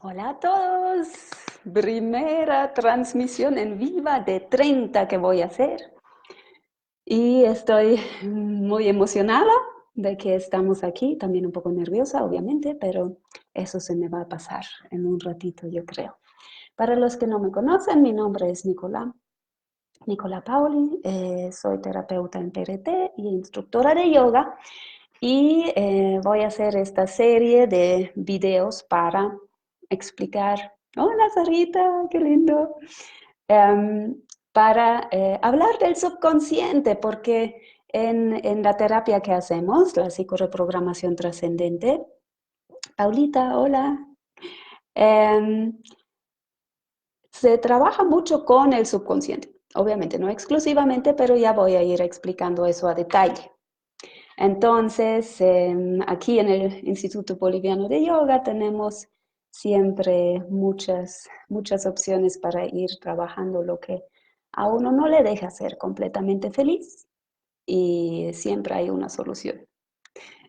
Hola a todos. Primera transmisión en viva de 30 que voy a hacer. Y estoy muy emocionada de que estamos aquí, también un poco nerviosa, obviamente, pero eso se me va a pasar en un ratito, yo creo. Para los que no me conocen, mi nombre es Nicola Pauli, soy terapeuta en PRT y instructora de yoga y voy a hacer esta serie de videos para explicar, hola Sarita, qué lindo, Em, para hablar del subconsciente, porque en la terapia que hacemos, la psicoreprogramación trascendente, Paulita, hola, em, se trabaja mucho con el subconsciente. Obviamente no exclusivamente, pero ya voy a ir explicando eso a detalle. Entonces, aquí en el Instituto Boliviano de Yoga tenemos siempre muchas opciones para ir trabajando lo que a uno no le deja ser completamente feliz y siempre hay una solución.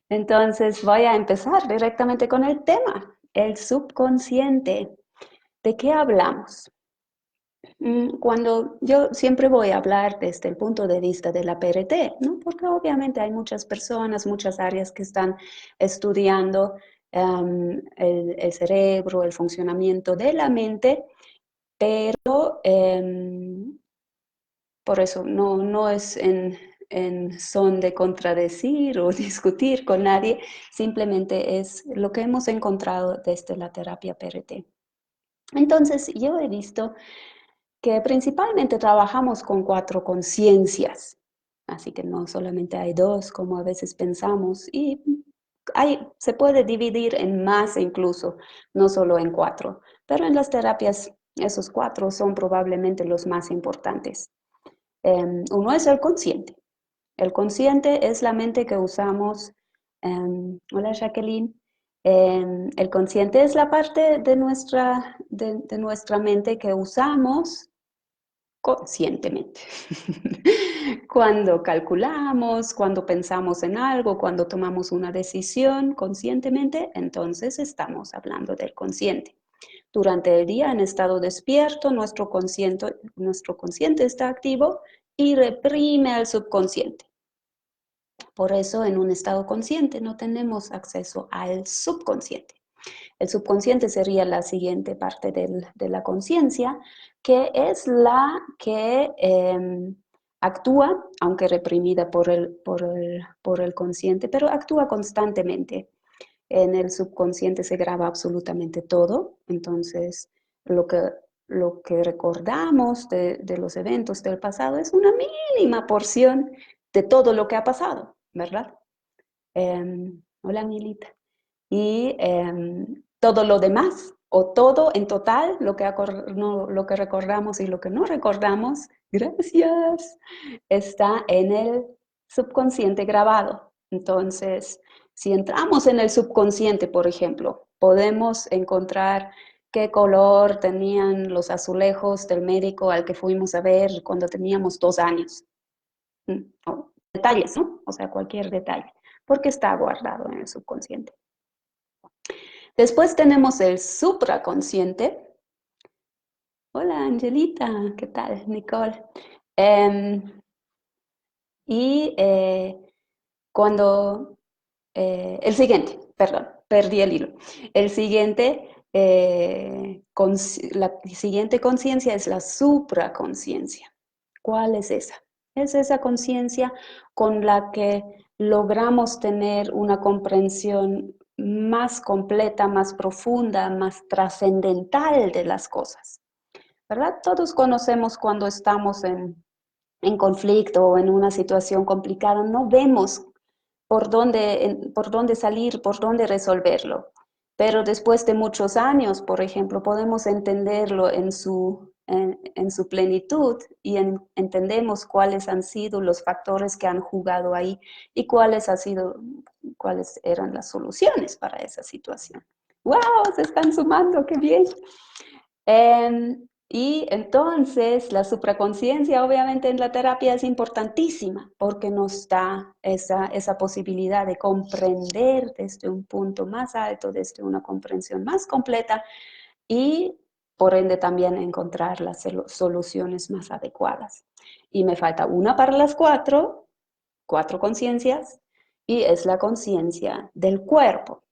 Entonces, voy a empezar directamente con el tema, el subconsciente. ¿De qué hablamos? Cuando yo siempre voy a hablar desde el punto de vista de la PRT, ¿no? Porque obviamente hay muchas personas, muchas áreas que están estudiando el cerebro, el funcionamiento de la mente, pero por eso no es en son de contradecir o discutir con nadie, simplemente es lo que hemos encontrado desde la terapia PRT. Entonces, yo he visto que principalmente trabajamos con cuatro conciencias, así que no solamente hay dos como a veces pensamos, y se puede dividir en más incluso, no solo en cuatro, pero en las terapias esos cuatro son probablemente los más importantes. Uno es el consciente. El consciente es la mente que usamos. Hola Jacqueline. El consciente es la parte de nuestra mente que usamos conscientemente. Cuando calculamos, cuando pensamos en algo, cuando tomamos una decisión conscientemente, entonces estamos hablando del consciente. Durante el día, en estado despierto, nuestro consciente está activo y reprime al subconsciente. Por eso, en un estado consciente no tenemos acceso al subconsciente. El subconsciente sería la siguiente parte de la conciencia, que es la que actúa, aunque reprimida por el consciente, pero actúa constantemente. En el subconsciente se graba absolutamente todo, entonces lo que, lo que recordamos de los eventos del pasado es una mínima porción de todo lo que ha pasado, ¿verdad? Hola, Milita. Y todo lo demás, o todo en total, lo que recordamos y lo que no recordamos, gracias, está en el subconsciente grabado. Entonces, si entramos en el subconsciente, por ejemplo, podemos encontrar qué color tenían los azulejos del médico al que fuimos a ver cuando teníamos 2 años. O detalles, ¿no? O sea, cualquier detalle, porque está guardado en el subconsciente. Después tenemos el supraconsciente. Hola, Angelita, ¿qué tal? Nicole. Em, y cuando, el siguiente, perdón, perdí el hilo. El siguiente, la siguiente conciencia es la supraconsciencia. ¿Cuál es esa? Es esa conciencia con la que logramos tener una comprensión más completa, más profunda, más trascendental de las cosas, ¿verdad? Todos conocemos cuando estamos en conflicto o en una situación complicada, no vemos por dónde salir, por dónde resolverlo. Pero después de muchos años, por ejemplo, podemos entenderlo en su plenitud y entendemos cuáles han sido los factores que han jugado ahí y cuáles eran las soluciones para esa situación. ¡Wow! Se están sumando, qué bien. Y entonces la supraconciencia obviamente en la terapia es importantísima porque nos da esa posibilidad de comprender desde un punto más alto, desde una comprensión más completa, y por ende también encontrar las soluciones más adecuadas. Y me falta una para las cuatro conciencias, y es la conciencia del cuerpo.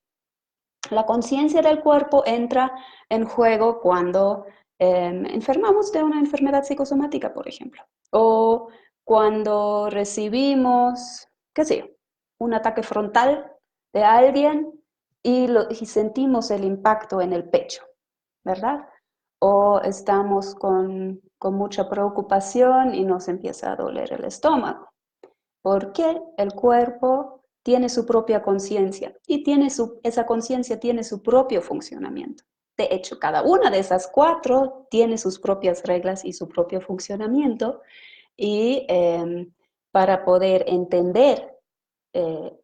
La conciencia del cuerpo entra en juego cuando enfermamos de una enfermedad psicosomática, por ejemplo, o cuando recibimos, qué sé yo, un ataque frontal de alguien y sentimos el impacto en el pecho, ¿verdad? O estamos con mucha preocupación y nos empieza a doler el estómago, porque el cuerpo tiene su propia conciencia y esa conciencia tiene su propio funcionamiento. De hecho, cada una de esas cuatro tiene sus propias reglas y su propio funcionamiento, y para poder entender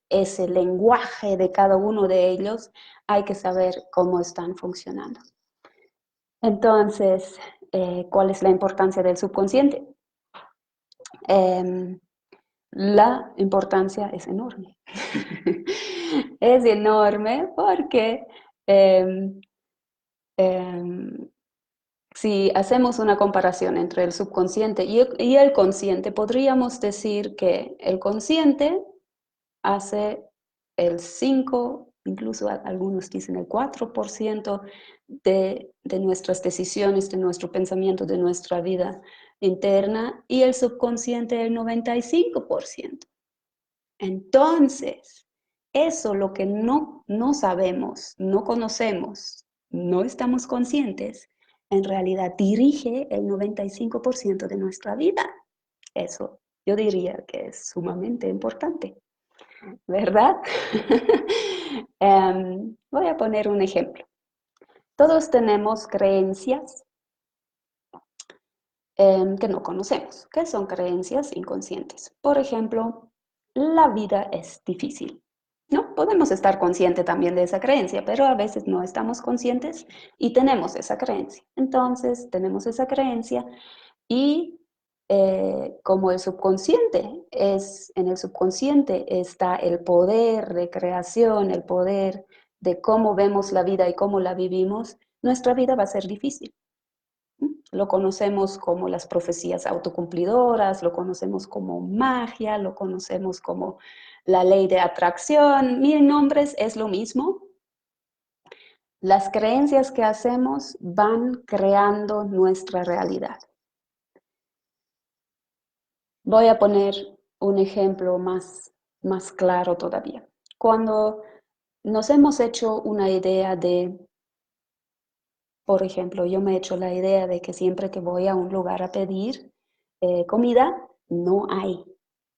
ese lenguaje de cada uno de ellos, hay que saber cómo están funcionando. Entonces, ¿cuál es la importancia del subconsciente? La importancia es enorme. Es enorme porque si hacemos una comparación entre el subconsciente y el consciente, podríamos decir que el consciente hace el 5, incluso algunos dicen el 4% de nuestras decisiones, de nuestro pensamiento, de nuestra vida interna, y el subconsciente el 95%. Entonces, eso lo que no sabemos, no conocemos, no estamos conscientes, en realidad dirige el 95% de nuestra vida. Eso yo diría que es sumamente importante, ¿verdad? Voy a poner un ejemplo. Todos tenemos creencias que no conocemos, que son creencias inconscientes. Por ejemplo, la vida es difícil. ¿No? Podemos estar conscientes también de esa creencia, pero a veces no estamos conscientes y tenemos esa creencia. Entonces, tenemos esa creencia y como el subconsciente en el subconsciente está el poder de creación, el poder de cómo vemos la vida y cómo la vivimos, nuestra vida va a ser difícil. Lo conocemos como las profecías autocumplidoras, lo conocemos como magia, lo conocemos como la ley de atracción. Mil nombres, es lo mismo. Las creencias que hacemos van creando nuestra realidad. Voy a poner un ejemplo más claro todavía. Cuando nos hemos hecho una idea de, por ejemplo, yo me he hecho la idea de que siempre que voy a un lugar a pedir comida, no hay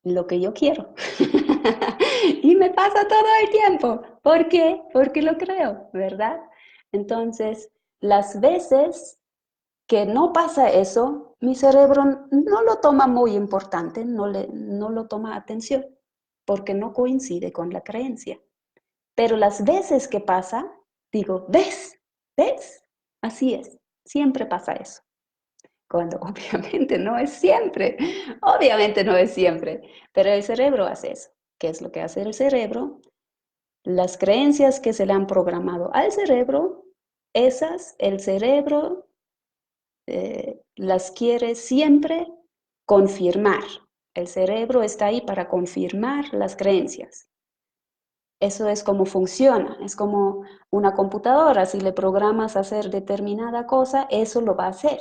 lo que yo quiero. Y me pasa todo el tiempo. ¿Por qué? Porque lo creo, ¿verdad? Entonces, las veces que no pasa eso, mi cerebro no lo toma muy importante, no lo toma atención, porque no coincide con la creencia. Pero las veces que pasa, digo, ¿ves? ¿Ves? Así es, siempre pasa eso. Cuando obviamente no es siempre, obviamente no es siempre, pero el cerebro hace eso. ¿Qué es lo que hace el cerebro? Las creencias que se le han programado al cerebro, esas el cerebro las quiere siempre confirmar. El cerebro está ahí para confirmar las creencias. Eso es como funciona, es como una computadora. Si le programas a hacer determinada cosa, eso lo va a hacer.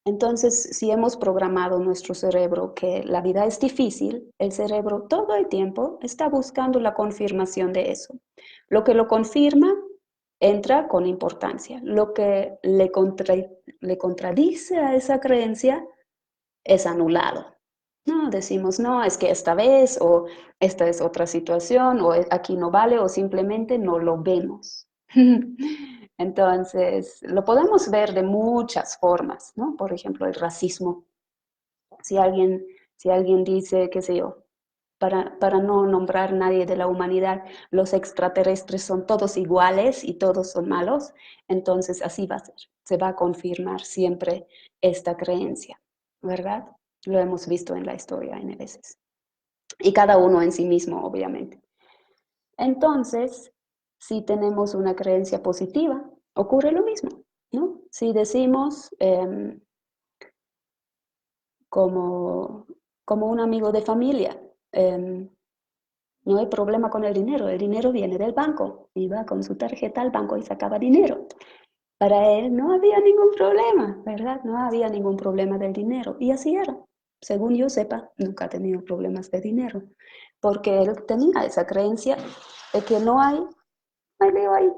Entonces, si hemos programado nuestro cerebro que la vida es difícil, el cerebro todo el tiempo está buscando la confirmación de eso. Lo que lo confirma entra con importancia. Lo que le contradice a esa creencia es anulado. No, decimos, no, es que esta vez, o esta es otra situación, o aquí no vale, o simplemente no lo vemos. Entonces, lo podemos ver de muchas formas, ¿no? Por ejemplo, el racismo. Si alguien, si alguien dice, qué sé yo, para no nombrar a nadie de la humanidad, los extraterrestres son todos iguales y todos son malos, entonces así va a ser. Se va a confirmar siempre esta creencia, ¿verdad? Lo hemos visto en la historia N veces. Y cada uno en sí mismo, obviamente. Entonces, si tenemos una creencia positiva, ocurre lo mismo, ¿no? Si decimos, como, como un amigo de familia, no hay problema con el dinero viene del banco. Iba con su tarjeta al banco y sacaba dinero. Para él no había ningún problema, ¿verdad? No había ningún problema del dinero. Y así era. Según yo sepa, nunca ha tenido problemas de dinero, porque él tenía esa creencia de que no hay lío ahí.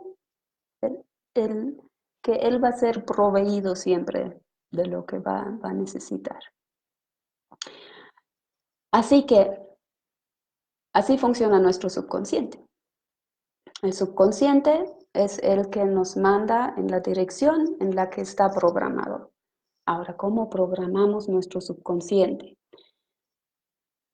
Él- él- que él va a ser proveído siempre de lo que va a necesitar. Así que así funciona nuestro subconsciente. El subconsciente es el que nos manda en la dirección en la que está programado. Ahora, ¿cómo programamos nuestro subconsciente?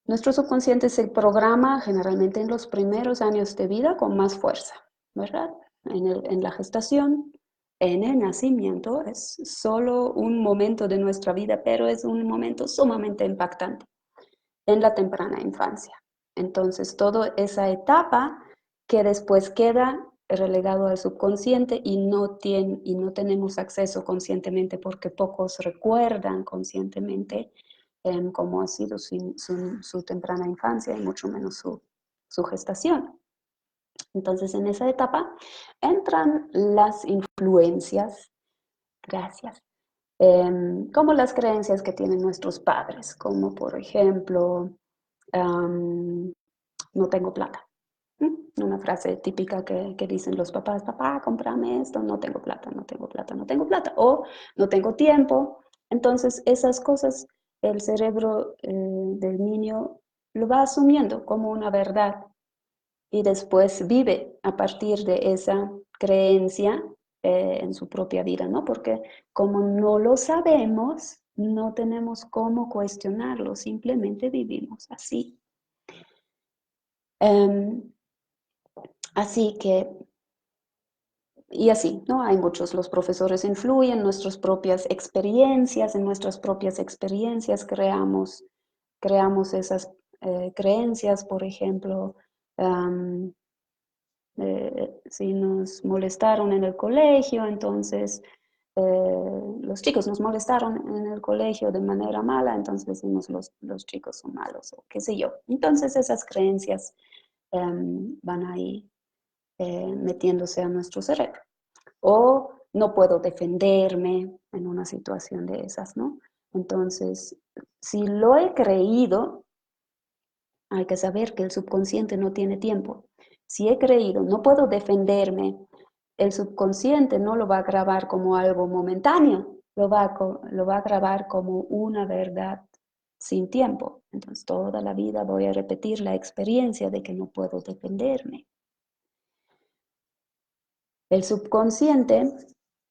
Nuestro subconsciente se programa generalmente en los primeros años de vida con más fuerza, ¿verdad? En la gestación, en el nacimiento, es solo un momento de nuestra vida, pero es un momento sumamente impactante en la temprana infancia. Entonces, toda esa etapa que después queda relegado al subconsciente y no tenemos acceso conscientemente porque pocos recuerdan conscientemente cómo ha sido su temprana infancia y mucho menos su gestación. Entonces, en esa etapa entran las influencias, gracias, como las creencias que tienen nuestros padres, como por ejemplo, no tengo plata. Una frase típica que dicen los papás, papá, cómprame esto, no tengo plata, no tengo plata, no tengo plata, o no tengo tiempo. Entonces, esas cosas, el cerebro del niño lo va asumiendo como una verdad y después vive a partir de esa creencia en su propia vida, ¿no? Porque como no lo sabemos, no tenemos cómo cuestionarlo, simplemente vivimos así. Um, Así que, y así, ¿no? Hay muchos, los profesores influyen en nuestras propias experiencias, en nuestras propias experiencias creamos esas creencias, por ejemplo, um, si nos molestaron en el colegio, entonces los chicos nos molestaron en el colegio de manera mala, entonces decimos los chicos son malos o qué sé yo. Entonces esas creencias van ahí metiéndose a nuestro cerebro. O no puedo defenderme en una situación de esas, ¿no? Entonces, si lo he creído, hay que saber que el subconsciente no tiene tiempo. Si he creído, no puedo defenderme, el subconsciente no lo va a grabar como algo momentáneo, lo va a grabar como una verdad sin tiempo. Entonces, toda la vida voy a repetir la experiencia de que no puedo defenderme. El subconsciente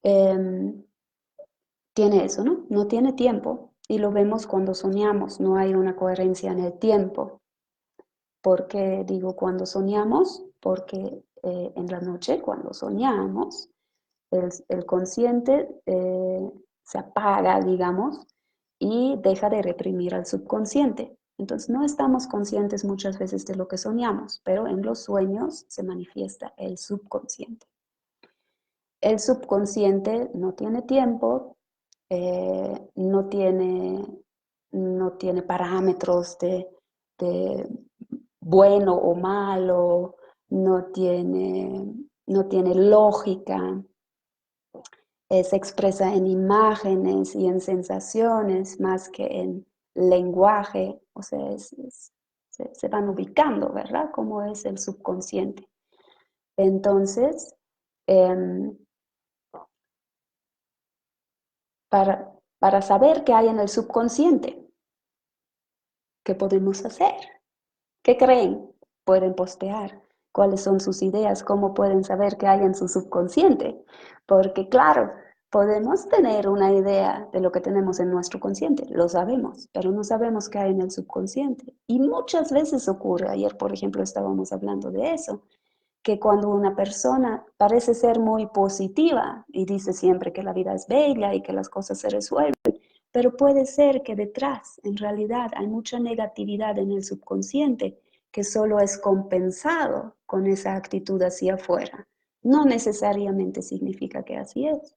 tiene eso, ¿no? No tiene tiempo y lo vemos cuando soñamos, no hay una coherencia en el tiempo. ¿Por qué digo cuando soñamos? Porque en la noche, cuando soñamos, el consciente se apaga, digamos, y deja de reprimir al subconsciente. Entonces no estamos conscientes muchas veces de lo que soñamos, pero en los sueños se manifiesta el subconsciente. El subconsciente no tiene tiempo, no tiene parámetros de bueno o malo, no tiene lógica, se expresa en imágenes y en sensaciones más que en lenguaje, o sea, se van ubicando, ¿verdad? Cómo es el subconsciente. Entonces, em, para saber qué hay en el subconsciente, ¿qué podemos hacer? ¿Qué creen? Pueden postear cuáles son sus ideas, cómo pueden saber qué hay en su subconsciente. Porque claro, podemos tener una idea de lo que tenemos en nuestro consciente, lo sabemos, pero no sabemos qué hay en el subconsciente. Y muchas veces ocurre, ayer por ejemplo estábamos hablando de eso, que cuando una persona parece ser muy positiva y dice siempre que la vida es bella y que las cosas se resuelven, pero puede ser que detrás, en realidad, hay mucha negatividad en el subconsciente que solo es compensado con esa actitud hacia afuera. no necesariamente significa que así es.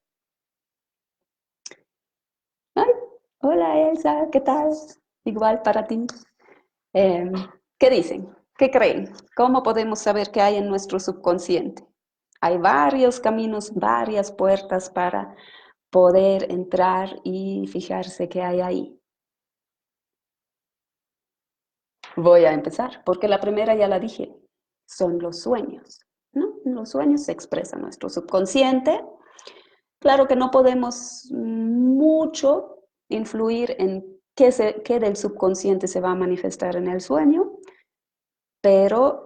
Ay, hola Elsa, ¿qué tal? Igual para ti. Em, ¿Qué dicen? ¿Qué creen? ¿Cómo podemos saber qué hay en nuestro subconsciente? Hay varios caminos, varias puertas para poder entrar y fijarse qué hay ahí. Voy a empezar, porque la primera ya la dije, son los sueños, ¿no? En los sueños se expresa nuestro subconsciente. Claro que no podemos mucho influir en qué del subconsciente se va a manifestar en el sueño, pero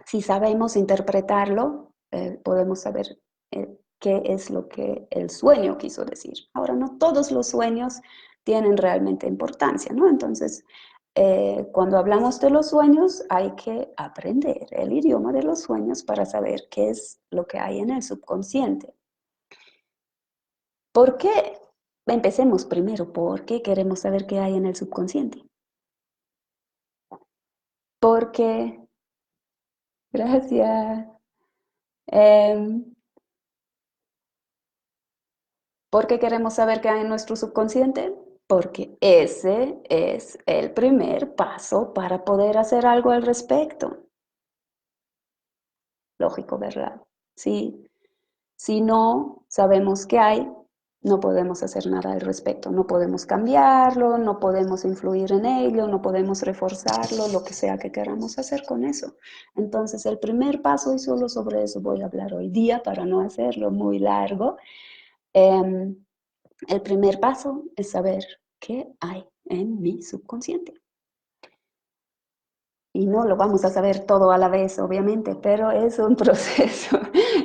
si sabemos interpretarlo, podemos saber qué es lo que el sueño quiso decir. Ahora, no todos los sueños tienen realmente importancia, ¿no? Entonces, cuando hablamos de los sueños, hay que aprender el idioma de los sueños para saber qué es lo que hay en el subconsciente. ¿Por qué? Empecemos primero, ¿por qué queremos saber qué hay en el subconsciente? Porque, gracias. Em, ¿Por qué queremos saber qué hay en nuestro subconsciente? Porque ese es el primer paso para poder hacer algo al respecto. Lógico, ¿verdad? Sí. Si no sabemos qué hay, no podemos hacer nada al respecto. No podemos cambiarlo, no podemos influir en ello, no podemos reforzarlo, lo que sea que queramos hacer con eso. Entonces, el primer paso, y solo sobre eso voy a hablar hoy día para no hacerlo muy largo, eh, el primer paso es saber qué hay en mi subconsciente. Y no lo vamos a saber todo a la vez, obviamente, pero es un proceso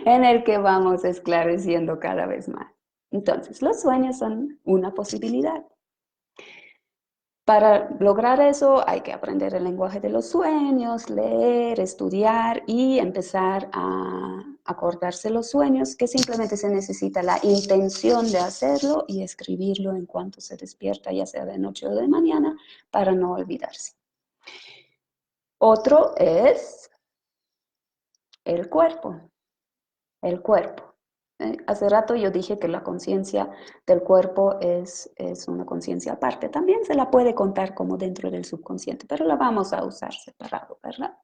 en el que vamos esclareciendo cada vez más. Entonces, los sueños son una posibilidad. Para lograr eso hay que aprender el lenguaje de los sueños, leer, estudiar y empezar a acordarse los sueños, que simplemente se necesita la intención de hacerlo y escribirlo en cuanto se despierta, ya sea de noche o de mañana, para no olvidarse. Otro es el cuerpo. El cuerpo. Hace rato yo dije que la conciencia del cuerpo es una conciencia aparte. También se la puede contar como dentro del subconsciente, pero la vamos a usar separado, ¿verdad?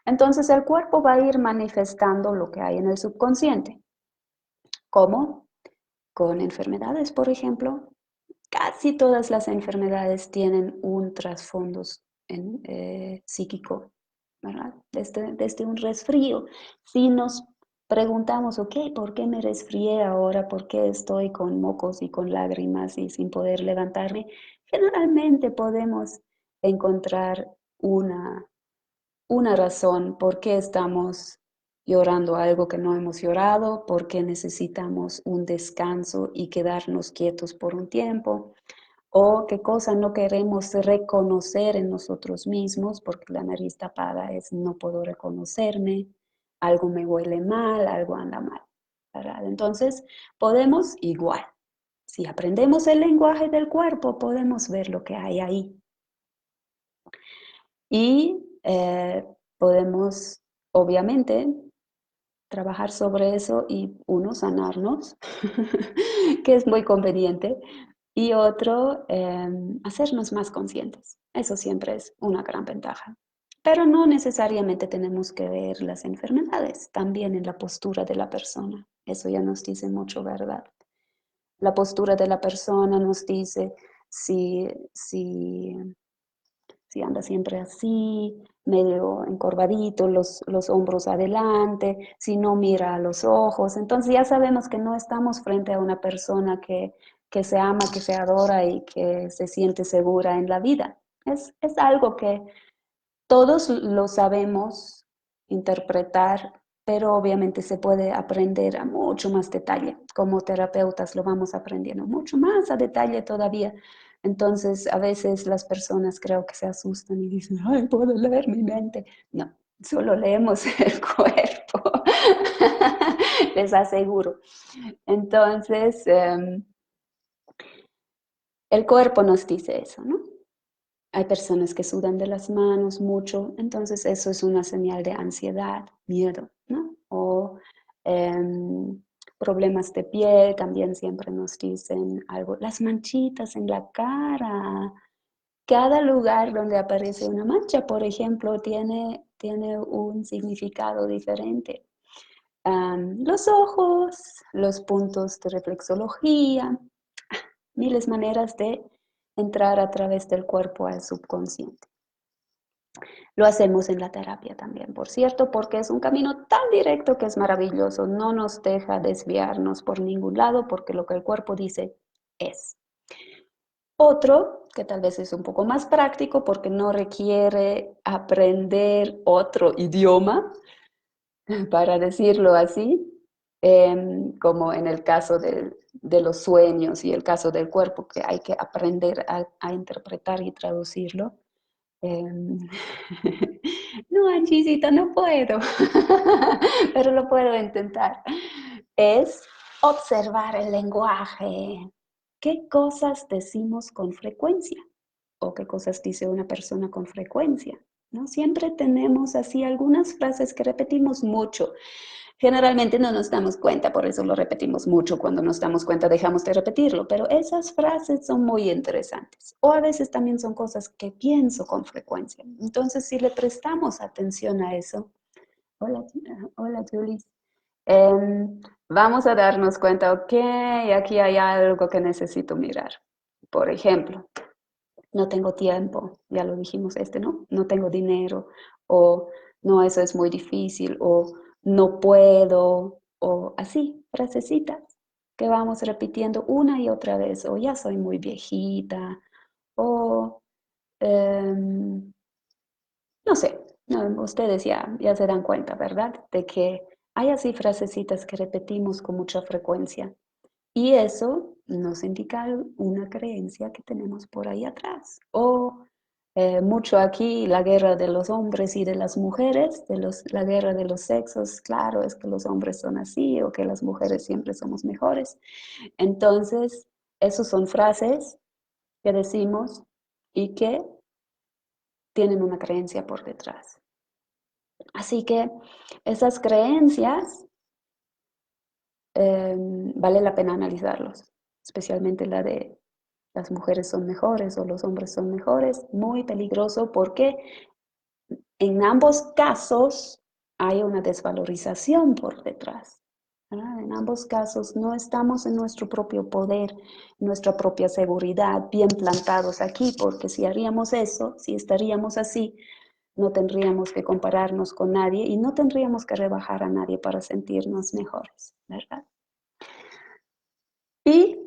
Entonces el cuerpo va a ir manifestando lo que hay en el subconsciente. ¿Cómo? Con enfermedades, por ejemplo. Casi todas las enfermedades tienen un trasfondo psíquico, ¿verdad? Desde un resfrío. Si nos preguntamos, ok, ¿por qué me resfrié ahora? ¿Por qué estoy con mocos y con lágrimas y sin poder levantarme? Generalmente podemos encontrar una razón por qué estamos llorando algo que no hemos llorado, por qué necesitamos un descanso y quedarnos quietos por un tiempo, o qué cosa no queremos reconocer en nosotros mismos, porque la nariz tapada es no puedo reconocerme, algo me huele mal, algo anda mal, ¿verdad? Entonces, podemos igual. Si aprendemos el lenguaje del cuerpo, podemos ver lo que hay ahí. Y podemos, obviamente, trabajar sobre eso y uno, sanarnos, que es muy conveniente, y otro, hacernos más conscientes. Eso siempre es una gran ventaja. Pero no necesariamente tenemos que ver las enfermedades, también en la postura de la persona. Eso ya nos dice mucho, ¿verdad? La postura de la persona nos dice si anda siempre así, medio encorvadito, los hombros adelante, si no mira a los ojos. Entonces ya sabemos que no estamos frente a una persona que se ama, que se adora y que se siente segura en la vida. Es algo que todos lo sabemos interpretar, pero obviamente se puede aprender a mucho más detalle. Como terapeutas lo vamos aprendiendo mucho más a detalle todavía. Entonces, a veces las personas creo que se asustan y dicen, ay, puedo leer mi mente. No, solo leemos el cuerpo, les aseguro. Entonces, el cuerpo nos dice eso, ¿no? Hay personas que sudan de las manos mucho, entonces eso es una señal de ansiedad, miedo, ¿no? O problemas de piel, también siempre nos dicen algo. Las manchitas en la cara. Cada lugar donde aparece una mancha, por ejemplo, tiene un significado diferente. Los ojos, los puntos de reflexología, miles maneras de entrar a través del cuerpo al subconsciente. Lo hacemos en la terapia también, por cierto, porque es un camino tan directo que es maravilloso. No nos deja desviarnos por ningún lado porque lo que el cuerpo dice es. Otro, que tal vez es un poco más práctico porque no requiere aprender otro idioma, para decirlo así, como en el caso de los sueños y el caso del cuerpo, que hay que aprender a interpretar y traducirlo. Em, no, Angisita, no puedo, pero lo puedo intentar. Es observar el lenguaje. ¿Qué cosas decimos con frecuencia? ¿O qué cosas dice una persona con frecuencia? ¿No? Siempre tenemos así algunas frases que repetimos mucho. Generalmente no nos damos cuenta, por eso lo repetimos mucho. Cuando nos damos cuenta dejamos de repetirlo, pero esas frases son muy interesantes. O a veces también son cosas que pienso con frecuencia. Entonces, si le prestamos atención a eso, hola, hola Julie, vamos a darnos cuenta, ok, aquí hay algo que necesito mirar. Por ejemplo, no tengo tiempo, ya lo dijimos ¿no? No tengo dinero, o no, eso es muy difícil, o no puedo, o así, frasecitas que vamos repitiendo una y otra vez, o ya soy muy viejita, o no sé, no, ustedes ya se dan cuenta, ¿verdad? De que hay así frasecitas que repetimos con mucha frecuencia. Y eso nos indica una creencia que tenemos por ahí atrás. O mucho aquí la guerra de los hombres y de las mujeres, la guerra de los sexos, claro, es que los hombres son así o que las mujeres siempre somos mejores. Entonces, esas son frases que decimos y que tienen una creencia por detrás. Así que esas creencias vale la pena analizarlos, especialmente la de las mujeres son mejores o los hombres son mejores, muy peligroso porque en ambos casos hay una desvalorización por detrás. ¿Verdad? En ambos casos no estamos en nuestro propio poder, nuestra propia seguridad, bien plantados aquí, porque si haríamos eso, si estaríamos así, no tendríamos que compararnos con nadie y no tendríamos que rebajar a nadie para sentirnos mejores, ¿verdad? Y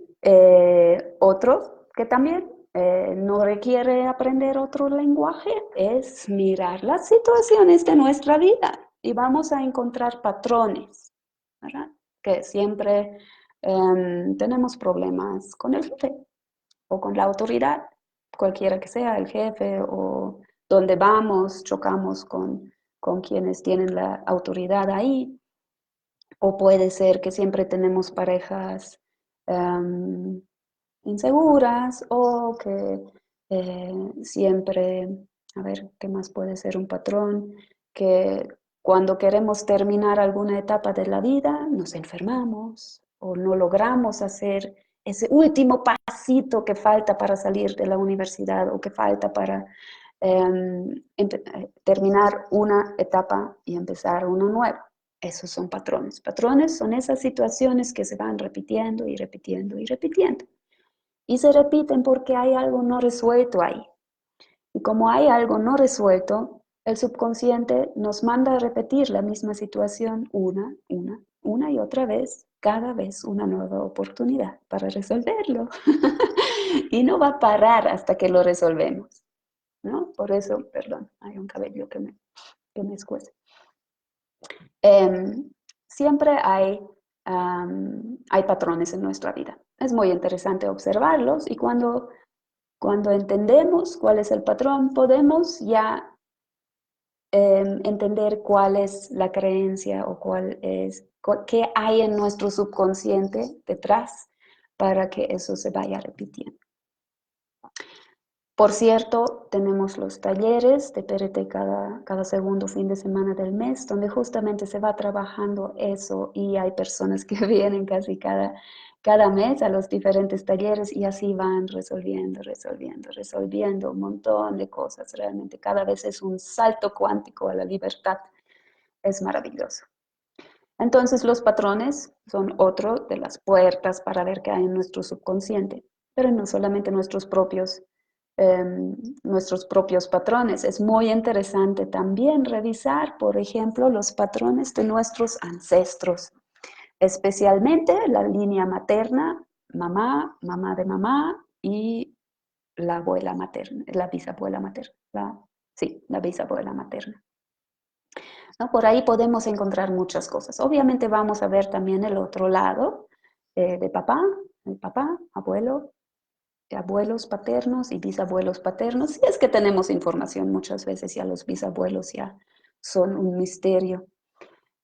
otro que también no requiere aprender otro lenguaje es mirar las situaciones de nuestra vida y vamos a encontrar patrones, ¿verdad? Que siempre tenemos problemas con el jefe o con la autoridad, cualquiera que sea el jefe o donde vamos, chocamos con quienes tienen la autoridad ahí. O puede ser que siempre tenemos parejas inseguras o que siempre, a ver, ¿qué más puede ser un patrón? Que cuando queremos terminar alguna etapa de la vida nos enfermamos o no logramos hacer ese último pasito que falta para salir de la universidad o que falta para terminar una etapa y empezar una nueva. Esos son patrones. Patrones son esas situaciones que se van repitiendo y repitiendo y repitiendo. Y se repiten porque hay algo no resuelto ahí. Y como hay algo no resuelto, el subconsciente nos manda a repetir la misma situación una y otra vez, cada vez una nueva oportunidad para resolverlo. Y no va a parar hasta que lo resolvemos, ¿no? Por eso, perdón, hay un cabello que me escuece. Siempre hay patrones en nuestra vida. Es muy interesante observarlos y cuando entendemos cuál es el patrón, podemos ya entender cuál es la creencia o qué hay en nuestro subconsciente detrás para que eso se vaya repitiendo. Por cierto, tenemos los talleres de PRT cada segundo fin de semana del mes, donde justamente se va trabajando eso y hay personas que vienen casi cada mes a los diferentes talleres y así van resolviendo un montón de cosas. Realmente cada vez es un salto cuántico a la libertad. Es maravilloso. Entonces los patrones son otro de las puertas para ver qué hay en nuestro subconsciente, pero no solamente nuestros propios patrones. Es muy interesante también revisar, por ejemplo, los patrones de nuestros ancestros, especialmente la línea materna, mamá, mamá de mamá y la abuela materna, la bisabuela materna, sí, la bisabuela materna. ¿No? Por ahí podemos encontrar muchas cosas. Obviamente vamos a ver también el otro lado de papá, el papá, abuelo, abuelos paternos y bisabuelos paternos. Y es que tenemos información muchas veces, ya los bisabuelos ya son un misterio,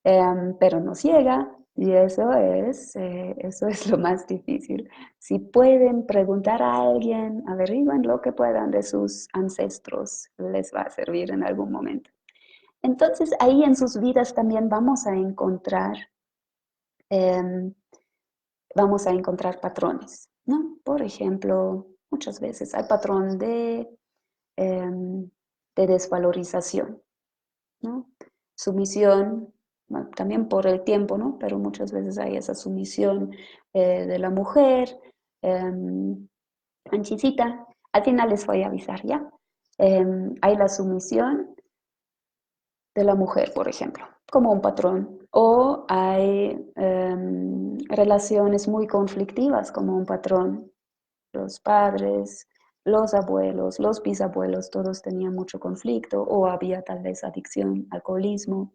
pero nos llega y eso es lo más difícil. Si pueden preguntar a alguien, averigüen lo que puedan de sus ancestros, les va a servir en algún momento. Entonces ahí en sus vidas también em, vamos a encontrar patrones, ¿no? Por ejemplo, muchas veces hay patrón em, de desvalorización, ¿no? Sumisión, bueno, también por el tiempo, ¿no? Pero muchas veces hay esa sumisión de la mujer, Anchicita, al final les voy a avisar, ¿ya? Hay la sumisión de la mujer, por ejemplo, como un patrón. O hay relaciones muy conflictivas como un patrón. Los padres, los abuelos, los bisabuelos, todos tenían mucho conflicto o había tal vez adicción, alcoholismo.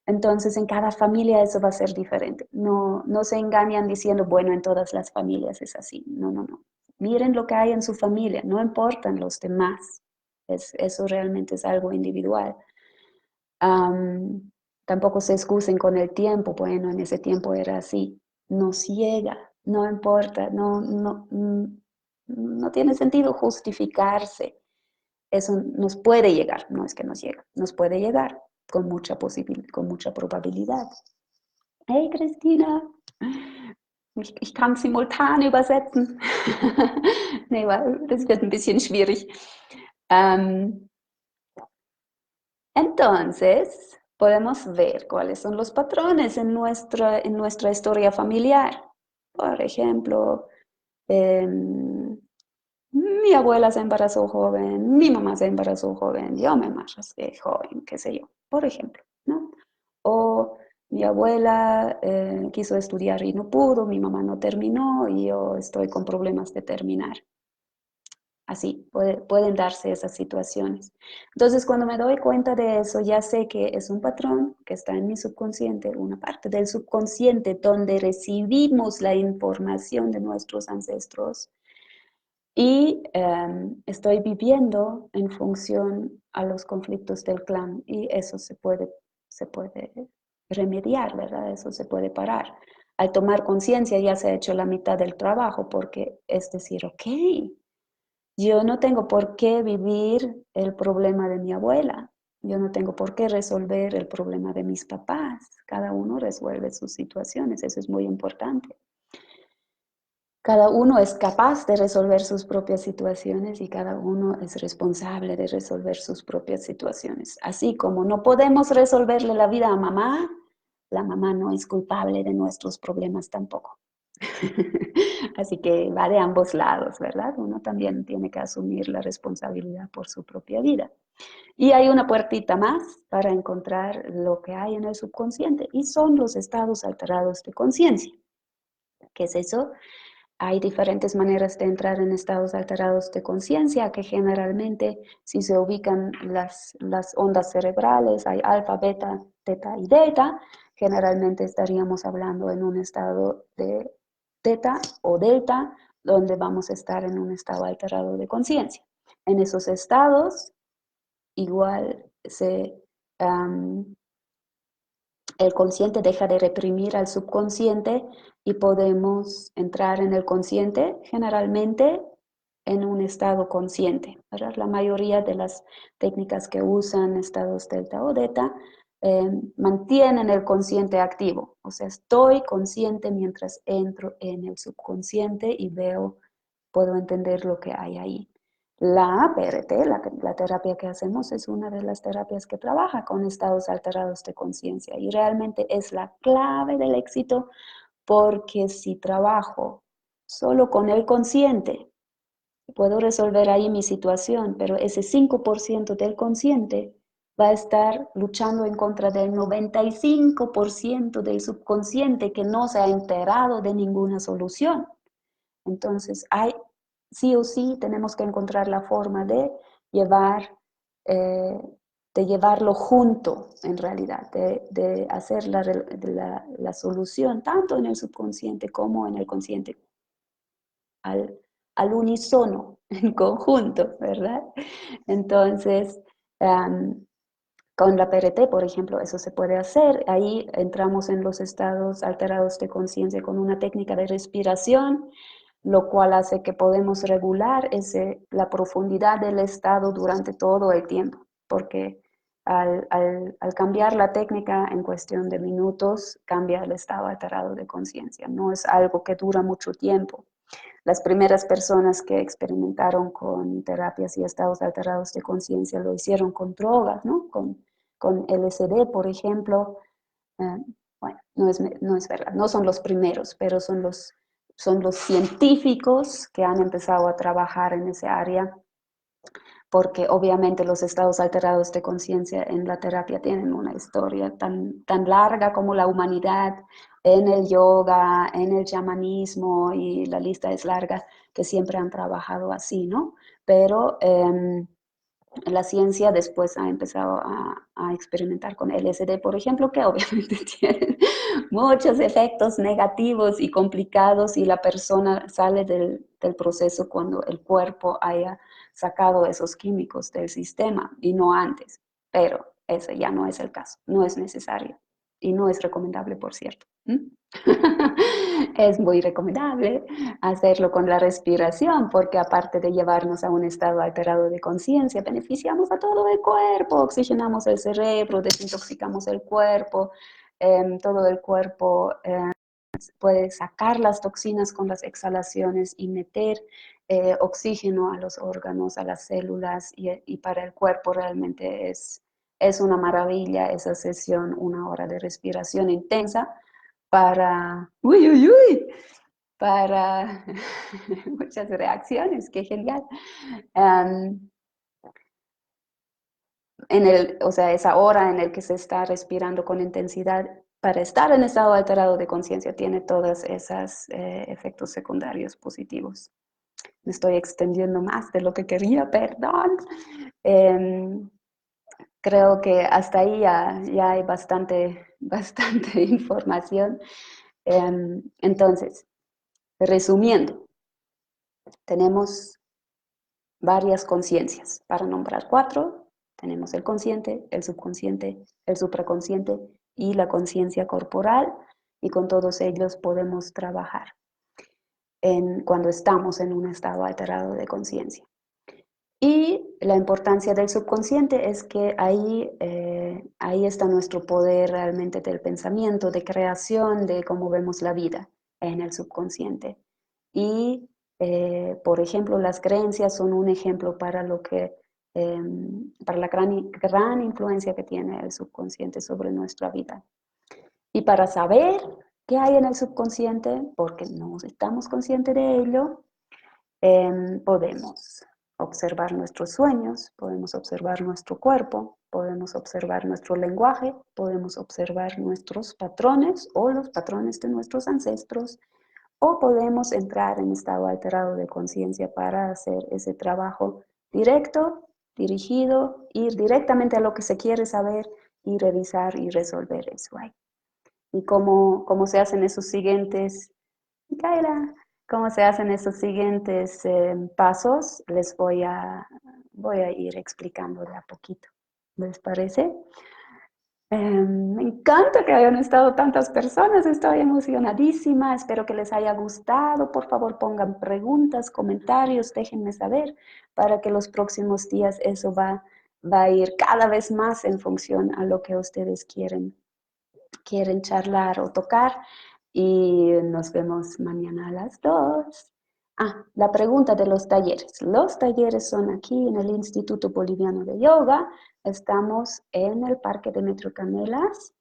Entonces, en cada familia eso va a ser diferente. No, no se engañan diciendo, bueno, en todas las familias es así. No, no, no. Miren lo que hay en su familia, no importan los demás. Eso realmente es algo individual. Tampoco se excusen con el tiempo, bueno, en ese tiempo era así. No ciega, no importa, no tiene sentido justificarse. Eso nos puede llegar, no es que nos llega, nos puede llegar con mucha probabilidad. Hey Christina, ich kann simultan übersetzen. Nee, das wird ein bisschen schwierig. Entonces, podemos ver cuáles son los patrones en nuestra historia familiar. Por ejemplo, mi abuela se embarazó joven, mi mamá se embarazó joven, yo me embaracé joven, qué sé yo, por ejemplo, ¿no? O mi abuela quiso estudiar y no pudo, mi mamá no terminó y yo estoy con problemas de terminar. Así, pueden darse esas situaciones. Entonces, cuando me doy cuenta de eso, ya sé que es un patrón que está en mi subconsciente, una parte del subconsciente donde recibimos la información de nuestros ancestros y estoy viviendo en función a los conflictos del clan y eso se puede remediar, ¿verdad? Eso se puede parar. Al tomar conciencia ya se ha hecho la mitad del trabajo porque es decir, ok, yo no tengo por qué vivir el problema de mi abuela. Yo no tengo por qué resolver el problema de mis papás. Cada uno resuelve sus situaciones. Eso es muy importante. Cada uno es capaz de resolver sus propias situaciones y cada uno es responsable de resolver sus propias situaciones. Así como no podemos resolverle la vida a mamá, la mamá no es culpable de nuestros problemas tampoco. Así que va de ambos lados, ¿verdad? Uno también tiene que asumir la responsabilidad por su propia vida. Y hay una puertita más para encontrar lo que hay en el subconsciente y son los estados alterados de conciencia. ¿Qué es eso? Hay diferentes maneras de entrar en estados alterados de conciencia que generalmente si se ubican las ondas cerebrales, hay alfa, beta, teta y delta, generalmente estaríamos hablando en un estado de teta o delta, donde vamos a estar en un estado alterado de conciencia. En esos estados, igual el consciente deja de reprimir al subconsciente y podemos entrar en el consciente generalmente en un estado consciente, ¿verdad? La mayoría de las técnicas que usan estados delta o beta mantienen el consciente activo. O sea, estoy consciente mientras entro en el subconsciente y puedo entender lo que hay ahí. La PRT, la terapia que hacemos, es una de las terapias que trabaja con estados alterados de conciencia y realmente es la clave del éxito porque si trabajo solo con el consciente, puedo resolver ahí mi situación, pero ese 5% del consciente va a estar luchando en contra del 95% del subconsciente que no se ha enterado de ninguna solución. Entonces, sí o sí tenemos que encontrar la forma llevar, eh, de llevarlo junto, en realidad, de hacer la solución tanto en el subconsciente como en el consciente al, al unísono, en conjunto, ¿verdad? Entonces, con la PRT, por ejemplo, eso se puede hacer. Ahí entramos en los estados alterados de conciencia con una técnica de respiración, lo cual hace que podemos regular la profundidad del estado durante todo el tiempo, porque al cambiar la técnica en cuestión de minutos, cambia el estado alterado de conciencia. No es algo que dura mucho tiempo. Las primeras personas que experimentaron con terapias y estados alterados de conciencia lo hicieron con drogas, ¿no? Con LSD, por ejemplo. Eh, bueno, no es verdad, no son los primeros, pero son los científicos que han empezado a trabajar en esa área, porque obviamente los estados alterados de conciencia en la terapia tienen una historia tan larga como la humanidad, en el yoga, en el chamanismo, y la lista es larga, que siempre han trabajado así, ¿no? Pero la ciencia después ha empezado a experimentar con LSD, por ejemplo, que obviamente tiene muchos efectos negativos y complicados y la persona sale del proceso cuando el cuerpo haya sacado esos químicos del sistema y no antes. Pero ese ya no es el caso, no es necesario y no es recomendable, por cierto. Es muy recomendable hacerlo con la respiración, porque aparte de llevarnos a un estado alterado de conciencia, beneficiamos a todo el cuerpo, oxigenamos el cerebro, desintoxicamos el cuerpo, todo el cuerpo puede sacar las toxinas con las exhalaciones y meter oxígeno a los órganos, a las células, y para el cuerpo realmente es una maravilla esa sesión, 1 hora de respiración intensa uy, uy, uy, para muchas reacciones, qué genial. Um, o sea, esa hora en el que se está respirando con intensidad, para estar en estado alterado de conciencia, tiene todos esos efectos secundarios positivos. Me estoy extendiendo más de lo que quería, perdón. Um, Creo que hasta ahí ya hay bastante información. Entonces, resumiendo, tenemos varias conciencias. Para nombrar 4, tenemos el consciente, el subconsciente, el supraconsciente y la conciencia corporal, y con todos ellos podemos trabajar cuando estamos en un estado alterado de conciencia. Y la importancia del subconsciente es que ahí está nuestro poder realmente del pensamiento, de creación, de cómo vemos la vida en el subconsciente. Y, por ejemplo, las creencias son un ejemplo para la gran influencia que tiene el subconsciente sobre nuestra vida. Y para saber qué hay en el subconsciente, porque no estamos conscientes de ello, podemos observar nuestros sueños, podemos observar nuestro cuerpo, podemos observar nuestro lenguaje, podemos observar nuestros patrones o los patrones de nuestros ancestros, o podemos entrar en estado alterado de conciencia para hacer ese trabajo directo, dirigido, ir directamente a lo que se quiere saber y revisar y resolver eso ahí. Y cómo se hacen esos siguientes, Micaela, cómo se hacen esos siguientes pasos, voy a ir explicando de a poquito. ¿Les parece? Me encanta que hayan estado tantas personas, estoy emocionadísima, espero que les haya gustado. Por favor, pongan preguntas, comentarios, déjenme saber para que los próximos días eso va a ir cada vez más en función a lo que ustedes quieren charlar o tocar. Y nos vemos mañana a las 2. Ah, la pregunta de los talleres. Los talleres son aquí en el Instituto Boliviano de Yoga. Estamos en el Parque de Metro Canelas.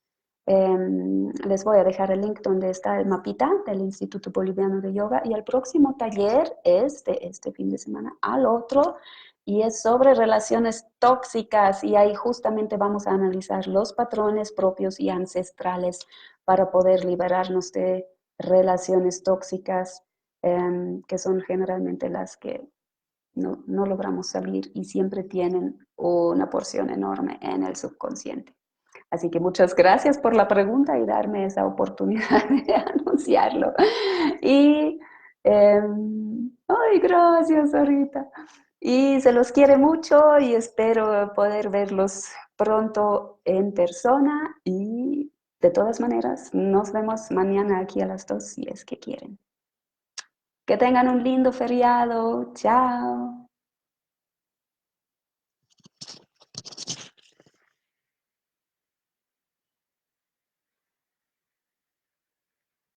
Les voy a dejar el link donde está el mapita del Instituto Boliviano de Yoga. Y el próximo taller es de este fin de semana al otro y es sobre relaciones tóxicas y ahí justamente vamos a analizar los patrones propios y ancestrales para poder liberarnos de relaciones tóxicas, que son generalmente las que no logramos salir y siempre tienen una porción enorme en el subconsciente. Así que muchas gracias por la pregunta y darme esa oportunidad de anunciarlo. Y, ay, gracias, ahorita. Y se los quiere mucho y espero poder verlos pronto en persona. Y de todas maneras, nos vemos mañana aquí a las 2 si es que quieren. Que tengan un lindo feriado. Chao.